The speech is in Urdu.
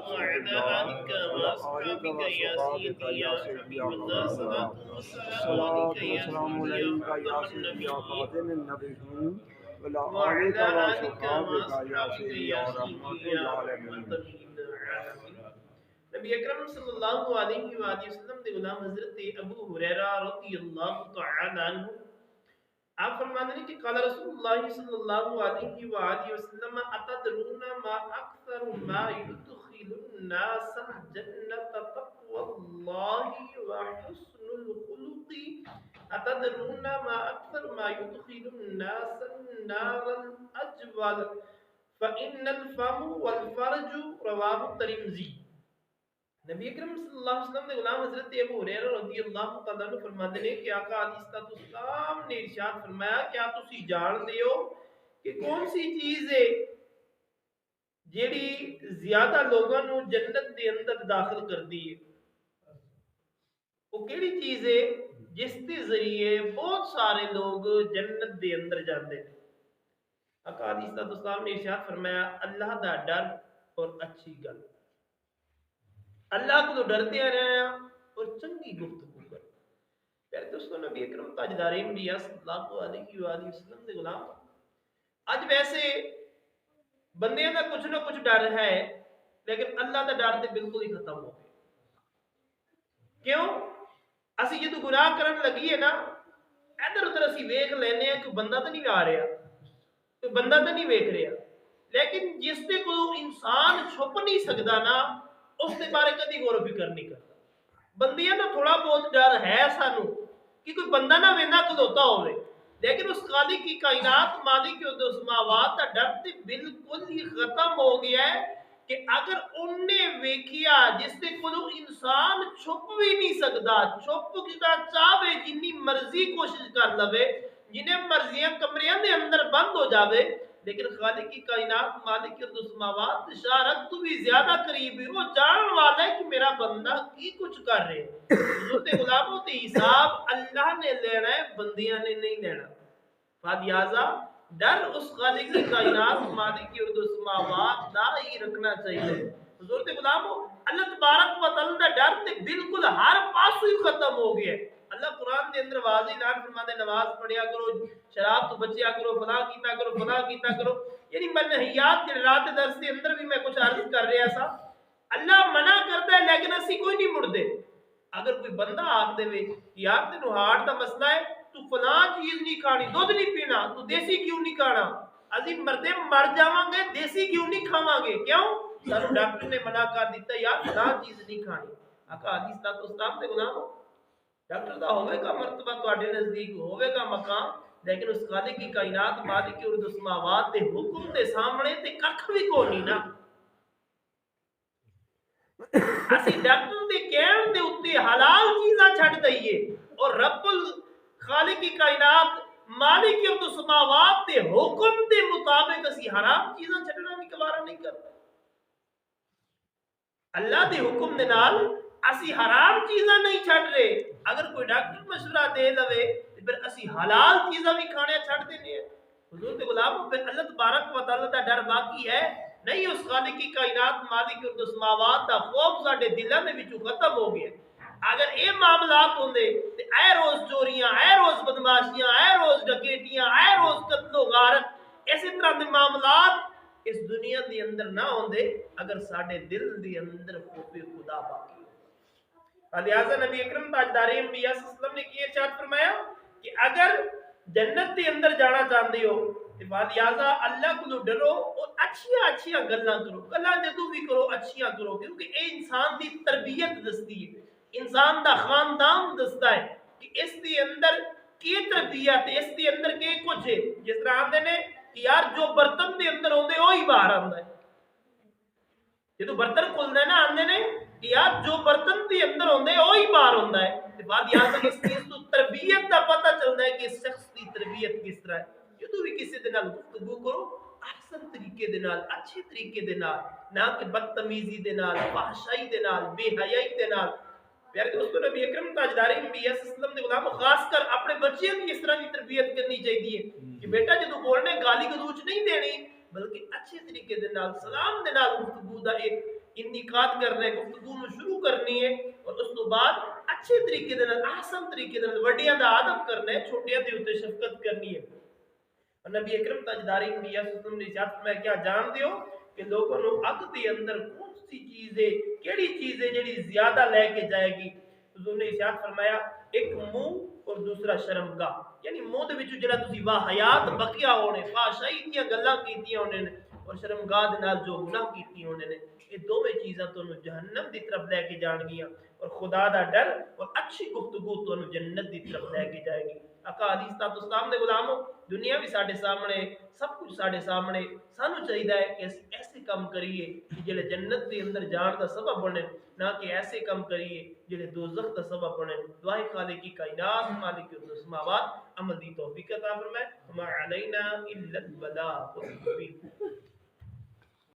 وعلى آلك وأصحابك يا سيدي يا حبيب الله صلاة والسلام عليك يا سيدي يا خاتم النبيين وعلى آلك وأصحابك يا سيدي يا رحمة للعالمين. نبی اکرم صلی اللہ علیہ وآلہ وسلم دے غلام حضرت ابو ہریرہ رضی اللہ تعالی عنہ آپ فرماتے ہیں کہ قال رسول اللہ صلی اللہ علیہ وآلہ وسلم اتدرون ما اکثر ما يدخل الناس الجنة تقوى الله وحسن الخلق اتدرون ما اکثر ما يدخل الناس النار الاجول فإن الفم والفرج رواه الترمذی. نبی اکرم صلی اللہ علیہ وسلم نے غلام حضرت ابو ہریرہ رضی اللہ تعالیٰ عنہ فرماتے ہیں کہ آقا علیہ السلام نے ارشاد فرمایا کیا تسی جان دے ہو کہ کون سی چیز ہے جیڑی زیادہ لوگوں نو جنت دے اندر داخل کر دی ہے؟ وہ کیڑی چیز ہے جس کے ذریعے بہت سارے لوگ جنت دے اندر جاندے ہیں؟ آقا علیہ السلام نے ارشاد فرمایا اللہ دا ڈر اور اچھی گل. اللہ کو ڈرتے رہنا اور چنگی گفتگو کر. پیارے دوستو نبی اکرم تاجدار انبیاء صلی اللہ علیہ وآلہ وسلم دے غلام اج ویسے بندے دا کچھ نہ کچھ ڈر ہے لیکن اللہ دا ڈر تے بالکل ہی ختم ہو گیا. کیوں؟ اسی جدو گناہ کرن لگی ہے نا ادھر ادھر اسی ویکھ لینے ہیں کہ بندہ تو نہیں آ رہا کوئی بندہ تو نہیں ویکھ رہا لیکن جس تے کو انسان چھپ نہیں سکدا نا اس کے بارے کدی غور و فکر نہیں کرتا. بندیاں دا تھوڑا بہت ڈر ہے سانو کہ کوئی بندہ نہ ویندا کھلوتا ہوئے لیکن اس خالق کی کائنات مالک کے سماوات دا ڈر تے بالکل ہی ختم ہو گیا ہے کہ اگر انہیں ویکھیا جس تے کو انسان چھپ بھی نہیں سکدا چھپ کیتا چاہے جنی مرضی کوشش کر لوے جنہیں مرضیاں کمریاں دے اندر بند ہو جاوے لیکن خالق کی کائنات مالک کے سماوات اشارت تو بھی زیادہ قریب ہے. وہ جان والا ہے کہ میرا بندہ کی کچھ کر رہے ہیں. حضور دے غلاموں تے حساب اللہ نے لینا ہے بندیاں نے نہیں لینا. فلہذا ڈر اس خالق کی کائنات مالک کے سماوات دا ہی رکھنا چاہیے. حضور دے غلاموں اللہ تبارک و تعالی دا ڈر تے بالکل ہر پاسوں ہی ختم ہو گیا ہے. اللہ قرآن دے اندر واضح اعلان فرماتے نماز پڑھیا کرو شراب تو بچیا کرو فلاں کیتا کرو یعنی منہیات کے رات درس کے اندر بھی میں کچھ عرض کر رہا سا. اللہ منع کرتا ہے لیکن اسی کوئی نہیں مڑتے. اگر کوئی بندہ آکھ دے وے یار تینوں ہارٹ دا مسئلہ ہے تو فلاں چیز نہیں کھانی دودھ نہیں پینا تو دیسی کیوں نہیں کھانا ازی مردے مر جاواں گے دیسی کیوں نہیں کھاواں گے کیوں سانو ڈاکٹر نے منع کر دیتا یار فلاں چیز نہیں کھانی. آقا حدیث دا تو استاد دے غلام ڈاکٹر دا ہوئے گا مرتبہ تواڈے نزدیک ہوئے گا مقام لیکن اس خالق کی کائنات مالک کے سماوات دے حکم دے سامنے تے ککھ بھی کوئی نہیں نا. اسی ڈاکٹر دے کہن دے اوتے حلال چیزاں چھڈ دئیے اور رب الخالق کی کائنات مالک کے سماوات دے حکم دے مطابق اسی حرام چیزاں چھڈنا بھی گوارا نہیں کرتا. اللہ دے حکم دے نال اسی حرام چیزاں نہیں چھڈ رہے. اگر کوئی ڈاکٹر مشورہ دے لوے تے پھر اسی حلال چیزاں بھی کھانے چھڈ دینے ہیں. حضور دے غلاموں پھر اللہ تبارک و تعالی دا ڈر باقی ہے نہیں. اس خالق کی کائنات مالک اور سماوات دا خوف ساڈے دلاں دے وچوں ختم ہو گیا. اگر یہ معاملات ہوندے تے اے روز چوریاں اے روز بدماشیاں اے روز ڈکیٹیاں اے روز قتل و غارت اسی طرح دے معاملات اس دنیا دے اندر نہ ہوندے اگر ساڈے دل دے اندر خوف خدا باقی. لہذا نبی اکرم تاجدار انبیاء صلی اللہ علیہ وسلم نے یہ ارشاد فرمایا کہ اگر جنت کے اندر جانا چاہتے ہو تو لہذا اللہ کو ڈرو اور اچھیاں گلاں کرو. گلاں جدوں بھی کرو اچھیاں کرو کیونکہ اے انسان دی تربیت دستی ہے انسان دا خاندان دستا ہے کہ اس دی اندر کی تربیت ہے اس دی اندر کی کچھ ہے. جس طرح آندے نے کہ یار جو برتن دے اندر ہوندے وہی باہر آندا ہے. جدوں برتن کھلدا ہے نا آندے نے کہ یار جو برتن دے اندر ہوندے وہی باہر ہوندا ہے. تے بعد یاد ہے اس چیز تو تربیت دا پتہ چلدا ہے کہ اس شخص دی تربیت کس طرح ہے. جدوں بھی کسی دے نال گفتگو کرو احسن طریقے دے نال اچھے طریقے دے نال نہ کہ بدتمیزی دے نال فحشائی دے نال بے حیائی دے نال. پیارے دوستو نبی اکرم تاجدار انبیاء صلی اللہ علیہ وسلم دے غلام خاص کر اپنے بچیاں کی اس طرح کی تربیت کرنی چاہیے کہ بیٹا جدوں بولنے گالی گلوچ نہیں دینی بلکہ اچھے طریقے دے نال سلام دے نال گفتگو دا ایک انعقاد کرنا ہے، گفتگو نو شروع کرنی ہے اور اس تو بعد اچھے طریقے دے نال احسن طریقے دے نال وڈیاں دا ادب کرنا ہے، چھوٹیاں دے اوتے شفقت کرنی ہے۔ اور نبی اکرم تاجدار انبیاء صلی اللہ علیہ وسلم نے ارشاد فرمایا کیا جان دیو کہ لوگوں نو اگ دے اندر کون سی چیز ہے، کیڑی چیز ہے جڑی زیادہ لے کے جائے گی؟ حضور نے ارشاد فرمایا ایک منہ اور دوسرا شرمگاہ، یعنی منہ دے وچوں جڑا تسی واہیات بقیا ہونے، فحاشائی دیاں گلاں کیتیاں ہونے نے اور شرمگاہ دے نال جو گناہ کیتے ہونے نے، یہ دوویں چیزاں تانوں جہنم دی طرف لے کے جان گیاں، اور خدا دا ڈر اور اچھی گفتگو تانوں جنت دی طرف لے کے جائے گی۔ آقا علیہ الصلوۃ والسلام دے غلاموں، دنیا بھی ساڈے سامنے، سب کچھ ساڈے سامنے، سانو چاہیے ہے کہ اسی ایسے کام کریے کہ جڑے جنت دے اندر جان دا سبب بنے، نہ کہ ایسے کام کریے جڑے دوزخ دا سبب بنے۔ دعائے خالق کی کائنات مالک السماوات عمل دی توفیق عطا فرمائے۔ وما علینا الا البلاغ المبین۔